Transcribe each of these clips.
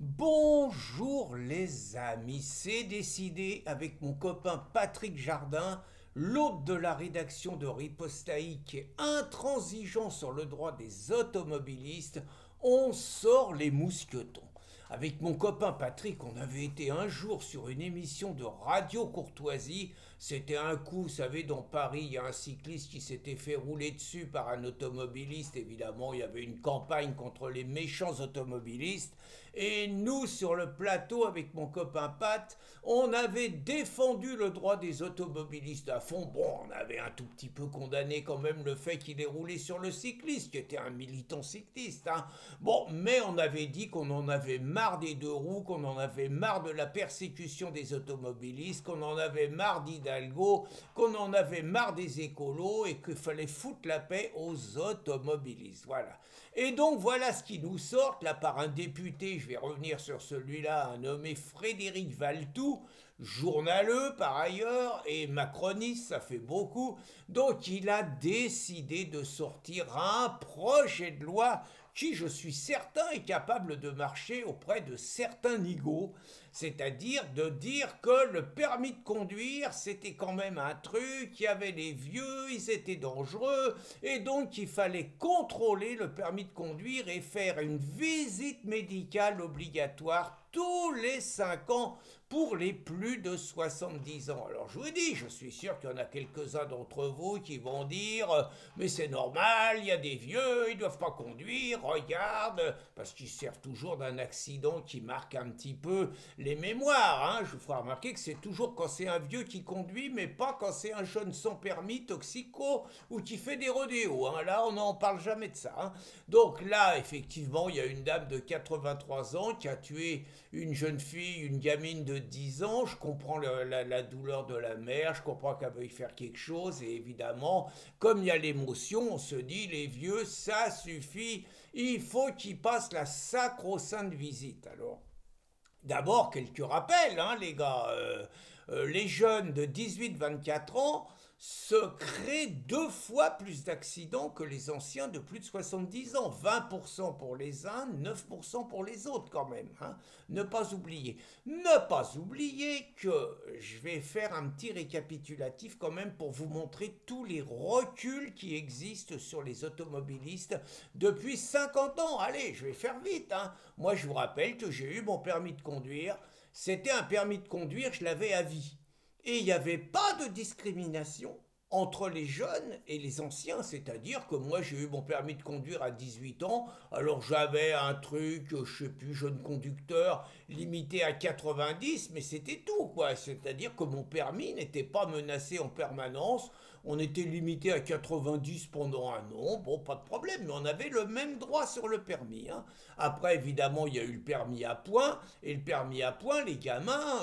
Bonjour les amis, c'est décidé avec mon copain Patrick Jardin, l'hôte de la rédaction de Ripostaï qui est intransigeant sur le droit des automobilistes, on sort les mousquetons. Avec mon copain Patrick, on avait été un jour sur une émission de Radio Courtoisie. C'était un coup, vous savez, dans Paris, il y a un cycliste qui s'était fait rouler dessus par un automobiliste. Évidemment, il y avait une campagne contre les méchants automobilistes. Et nous, sur le plateau, avec mon copain Pat, on avait défendu le droit des automobilistes à fond. Bon, on avait un tout petit peu condamné quand même le fait qu'il ait roulé sur le cycliste, qui était un militant cycliste. Bon, mais on avait dit qu'on en avait marre des deux roues, qu'on en avait marre de la persécution des automobilistes, qu'on en avait marre d'Hidalgo, qu'on en avait marre des écolos et qu'il fallait foutre la paix aux automobilistes. Voilà. Et donc voilà ce qui nous sort là par un député, je vais revenir sur celui-là, un nommé Frédéric Valtou, journaleux par ailleurs et macroniste, ça fait beaucoup. Donc il a décidé de sortir un projet de loi qui, je suis certain, est capable de marcher auprès de certains nigauds, c'est-à-dire de dire que le permis de conduire, c'était quand même un truc, il y avait les vieux, ils étaient dangereux, et donc il fallait contrôler le permis de conduire et faire une visite médicale obligatoire tous les 5 ans pour les plus de 70 ans. Alors je vous dis, je suis sûr qu'il y en a quelques-uns d'entre vous qui vont dire mais c'est normal, il y a des vieux, ils ne doivent pas conduire, regarde, parce qu'ils servent toujours d'un accident qui marque un petit peu les mémoires. Je vous ferai remarquer que c'est toujours quand c'est un vieux qui conduit, mais pas quand c'est un jeune sans permis, toxico, ou qui fait des rodéos. Là, on n'en parle jamais de ça. Donc là, effectivement, il y a une dame de 83 ans qui a tué une jeune fille, une gamine de 10 ans. Je comprends la douleur de la mère, je comprends qu'elle veuille faire quelque chose, et évidemment, comme il y a l'émotion, on se dit, les vieux, ça suffit, il faut qu'ils passent la sacro-sainte visite. Alors, d'abord, quelques rappels, les gars. Les jeunes de 18-24 ans se créent 2 fois plus d'accidents que les anciens de plus de 70 ans. 20% pour les uns, 9% pour les autres quand même. Ne pas oublier. Ne pas oublier que je vais faire un petit récapitulatif quand même pour vous montrer tous les reculs qui existent sur les automobilistes depuis 50 ans. Allez, je vais faire vite. Moi, je vous rappelle que j'ai eu mon permis de conduire. C'était un permis de conduire, je l'avais à vie. Et il n'y avait pas de discrimination entre les jeunes et les anciens, c'est-à-dire que moi j'ai eu mon permis de conduire à 18 ans, alors j'avais un truc, je sais plus, jeune conducteur, limité à 90, mais c'était tout, quoi. C'est-à-dire que mon permis n'était pas menacé en permanence, on était limité à 90 pendant un an, bon, pas de problème, mais on avait le même droit sur le permis. Après, évidemment, il y a eu le permis à points, et le permis à points, les gamins,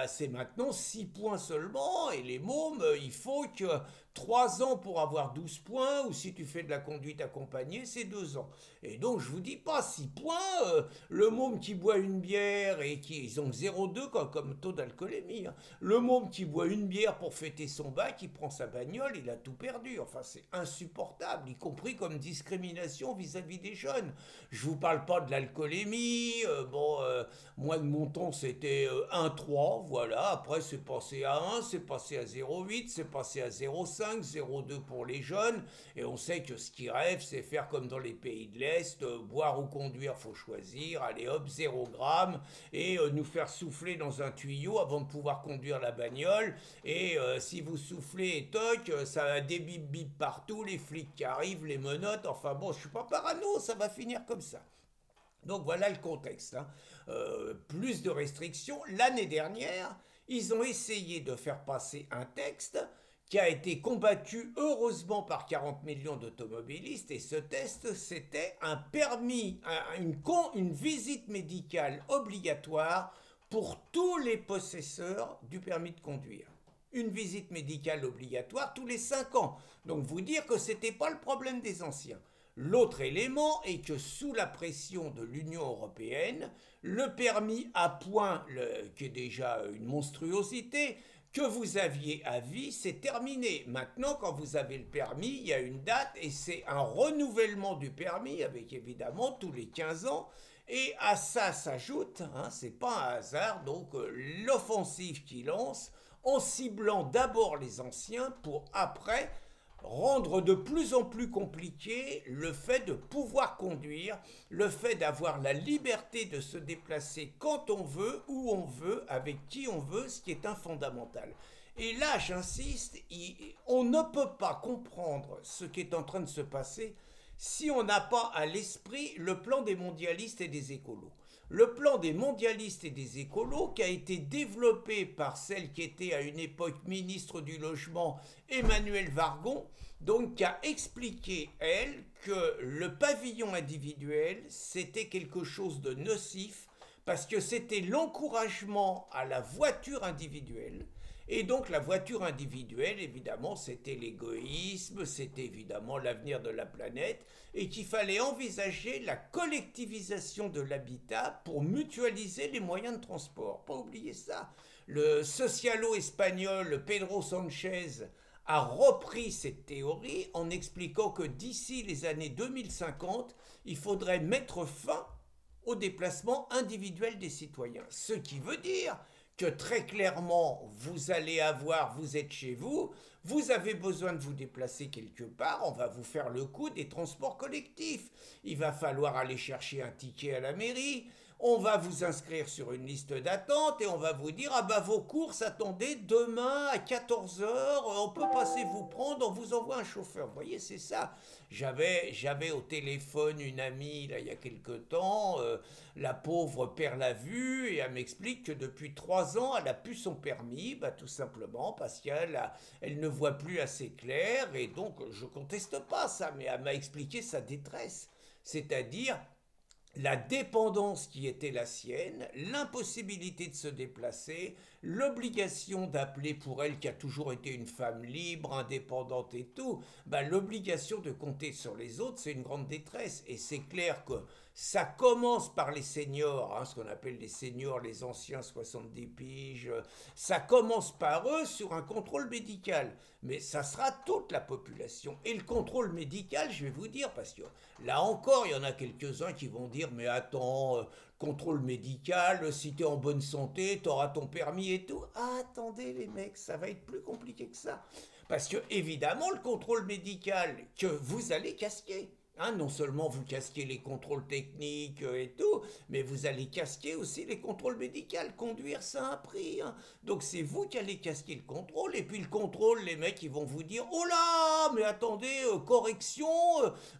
c'est maintenant 6 points seulement, et les mômes, il faut que 3 ans pour avoir 12 points, ou si tu fais de la conduite accompagnée, c'est 2 ans. Et donc, je vous dis pas 6 points, le môme qui boit une bière et qui, ils ont 0,2 comme taux d'alcoolémie. Le môme qui boit une bière pour fêter son bac, il prend sa bagnole, il a tout perdu. Enfin, c'est insupportable, y compris comme discrimination vis-à-vis des jeunes. Je vous parle pas de l'alcoolémie, moi de mon temps c'était 1,3, voilà, après c'est passé à 1, c'est passé à 0,8, c'est passé à 0,5, 0,2 pour les jeunes, et on sait que ce qu'ils rêvent c'est faire comme dans les pays de l'Est, boire ou conduire faut choisir, allez hop, 0 gramme, et nous faire souffler dans un tuyau avant de pouvoir conduire la bagnole, et si vous soufflez et toc, ça a des bip bip partout, les flics qui arrivent, les menottes, enfin bon, je suis pas parano, ça va finir comme ça. Donc voilà le contexte. Plus de restrictions. L'année dernière, ils ont essayé de faire passer un texte qui a été combattu heureusement par 40 millions d'automobilistes. Et ce test, c'était un permis, une visite médicale obligatoire pour tous les possesseurs du permis de conduire. Une visite médicale obligatoire tous les 5 ans. Donc vous dire que ce n'était pas le problème des anciens. L'autre élément est que sous la pression de l'Union européenne, le permis à points, qui est déjà une monstruosité, que vous aviez à vie, c'est terminé. Maintenant, quand vous avez le permis, il y a une date et c'est un renouvellement du permis avec évidemment tous les 15 ans. Et à ça s'ajoute, hein, c'est pas un hasard, donc l'offensive qu'il lance en ciblant d'abord les anciens pour après rendre de plus en plus compliqué le fait de pouvoir conduire, le fait d'avoir la liberté de se déplacer quand on veut, où on veut, avec qui on veut, ce qui est un fondamental. Et là, j'insiste, on ne peut pas comprendre ce qui est en train de se passer si on n'a pas à l'esprit le plan des mondialistes et des écolos. Le plan des mondialistes et des écolos qui a été développé par celle qui était à une époque ministre du Logement, Emmanuelle Wargon, donc qui a expliqué, elle, que le pavillon individuel, c'était quelque chose de nocif parce que c'était l'encouragement à la voiture individuelle. Et donc la voiture individuelle, évidemment, c'était l'égoïsme, c'était évidemment l'avenir de la planète, et qu'il fallait envisager la collectivisation de l'habitat pour mutualiser les moyens de transport. Pas oublier ça. Le socialo-espagnol Pedro Sanchez a repris cette théorie en expliquant que d'ici les années 2050, il faudrait mettre fin au déplacement individuel des citoyens. Ce qui veut dire que très clairement, vous allez avoir, vous êtes chez vous, vous avez besoin de vous déplacer quelque part, on va vous faire le coup des transports collectifs. Il va falloir aller chercher un ticket à la mairie, on va vous inscrire sur une liste d'attente et on va vous dire, ah bah vos courses, attendez, demain à 14 heures, on peut passer vous prendre, on vous envoie un chauffeur. Vous voyez, c'est ça. J'avais au téléphone une amie, là, il y a quelque temps, la pauvre perd la vue et elle m'explique que depuis 3 ans, elle a plus son permis, bah, tout simplement parce elle ne voit plus assez clair et donc je conteste pas ça, mais elle m'a expliqué sa détresse. C'est-à-dire la dépendance qui était la sienne, l'impossibilité de se déplacer, l'obligation d'appeler pour elle qui a toujours été une femme libre, indépendante et tout, bah, l'obligation de compter sur les autres, c'est une grande détresse. Et c'est clair que ça commence par les seniors, hein, ce qu'on appelle les seniors, les anciens 70 piges, ça commence par eux sur un contrôle médical. Mais ça sera toute la population. Et le contrôle médical, je vais vous dire, parce que là encore, il y en a quelques-uns qui vont dire, mais attends, contrôle médical, si tu es en bonne santé, tu auras ton permis et tout. Ah, attendez les mecs, ça va être plus compliqué que ça. Parce que évidemment, le contrôle médical que vous allez casquer, hein, non seulement vous casquez les contrôles techniques et tout, mais vous allez casquer aussi les contrôles médicaux. Conduire, ça a un prix. Hein. Donc c'est vous qui allez casquer le contrôle. Et puis le contrôle, les mecs, ils vont vous dire, oh là, mais attendez, correction,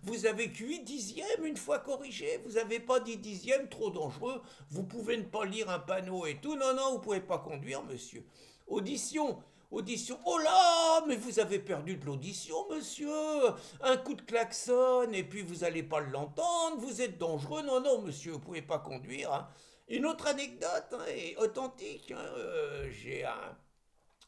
vous avez que 8 dixièmes une fois corrigé. Vous n'avez pas 10 dixièmes, trop dangereux. Vous pouvez ne pas lire un panneau et tout. Non, non, vous ne pouvez pas conduire, monsieur. Audition. Audition, oh là, mais vous avez perdu de l'audition, monsieur. Un coup de klaxon et puis vous n'allez pas l'entendre, vous êtes dangereux. Non, non, monsieur, vous ne pouvez pas conduire. Hein. Une autre anecdote, hein, et authentique. Hein, j'ai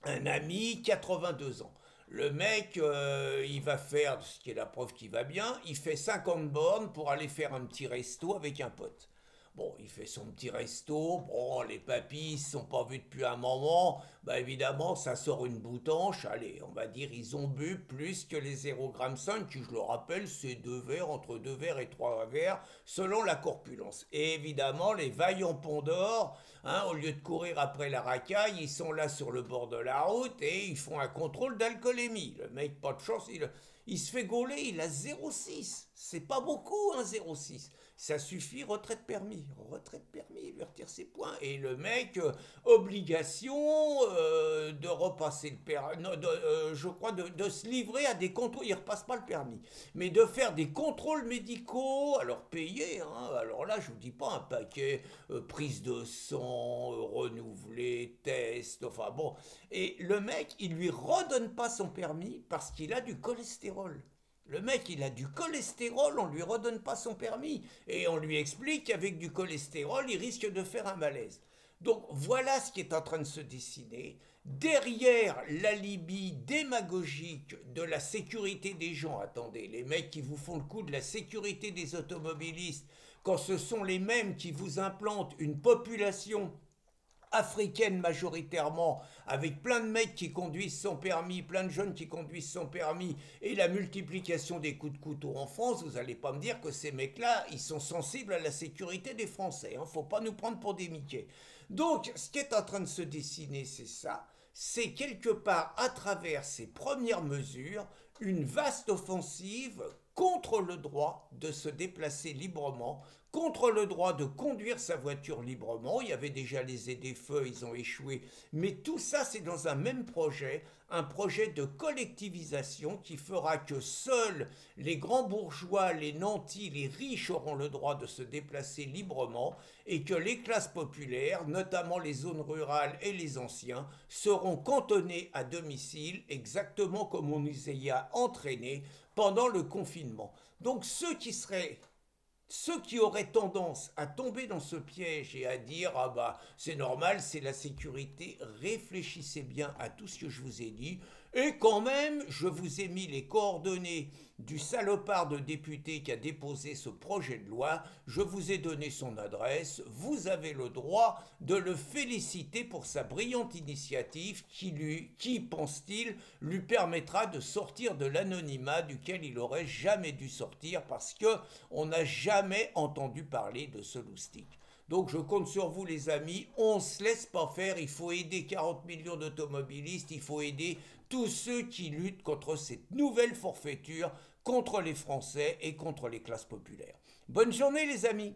un ami, 82 ans. Le mec, il va faire, ce qui est la preuve qu'il va bien, il fait 50 bornes pour aller faire un petit resto avec un pote. Bon, il fait son petit resto, bon, les papis, ils se sont pas vus depuis un moment, bah évidemment, ça sort une boutanche, allez, on va dire, ils ont bu plus que les 0,5 g, qui, je le rappelle, c'est 2 verres, entre 2 verres et 3 verres, selon la corpulence. Et évidemment, les vaillants ponts d'or, hein, au lieu de courir après la racaille, ils sont là sur le bord de la route et ils font un contrôle d'alcoolémie. Le mec, pas de chance, il se fait gauler, il a 0,6. C'est pas beaucoup, hein, 0,6. Ça suffit, retrait de permis, il lui retire ses points. Et le mec, obligation de repasser le permis, je crois de se livrer à des contrôles, il ne repasse pas le permis, mais de faire des contrôles médicaux, alors payés, hein, alors là je ne vous dis pas un paquet, prise de sang, renouvelé, test, enfin bon. Et le mec, il lui redonne pas son permis parce qu'il a du cholestérol. Le mec, il a du cholestérol, on ne lui redonne pas son permis. Et on lui explique qu'avec du cholestérol, il risque de faire un malaise. Donc voilà ce qui est en train de se dessiner. Derrière l'alibi démagogique de la sécurité des gens, attendez, les mecs qui vous font le coup de la sécurité des automobilistes, quand ce sont les mêmes qui vous implantent une population africaine majoritairement, avec plein de mecs qui conduisent sans permis, plein de jeunes qui conduisent sans permis, et la multiplication des coups de couteau en France, vous n'allez pas me dire que ces mecs-là, ils sont sensibles à la sécurité des Français. Faut pas nous prendre pour des Mickey. Donc, ce qui est en train de se dessiner, c'est ça. C'est quelque part, à travers ces premières mesures, une vaste offensive contre le droit de se déplacer librement, contre le droit de conduire sa voiture librement. Il y avait déjà les aides-feux, ils ont échoué. Mais tout ça, c'est dans un projet de collectivisation qui fera que seuls les grands bourgeois, les nantis, les riches auront le droit de se déplacer librement et que les classes populaires, notamment les zones rurales et les anciens, seront cantonnés à domicile exactement comme on nous y a entraînés pendant le confinement. Donc ceux qui auraient tendance à tomber dans ce piège et à dire ah bah c'est normal, c'est la sécurité, réfléchissez bien à tout ce que je vous ai dit. Et quand même, je vous ai mis les coordonnées du salopard de député qui a déposé ce projet de loi. Je vous ai donné son adresse. Vous avez le droit de le féliciter pour sa brillante initiative qui pense-t-il, lui permettra de sortir de l'anonymat duquel il aurait jamais dû sortir parce que on n'a jamais entendu parler de ce loustic. Donc je compte sur vous les amis, on ne se laisse pas faire, il faut aider 40 millions d'automobilistes, il faut aider tous ceux qui luttent contre cette nouvelle forfaiture, contre les Français et contre les classes populaires. Bonne journée les amis!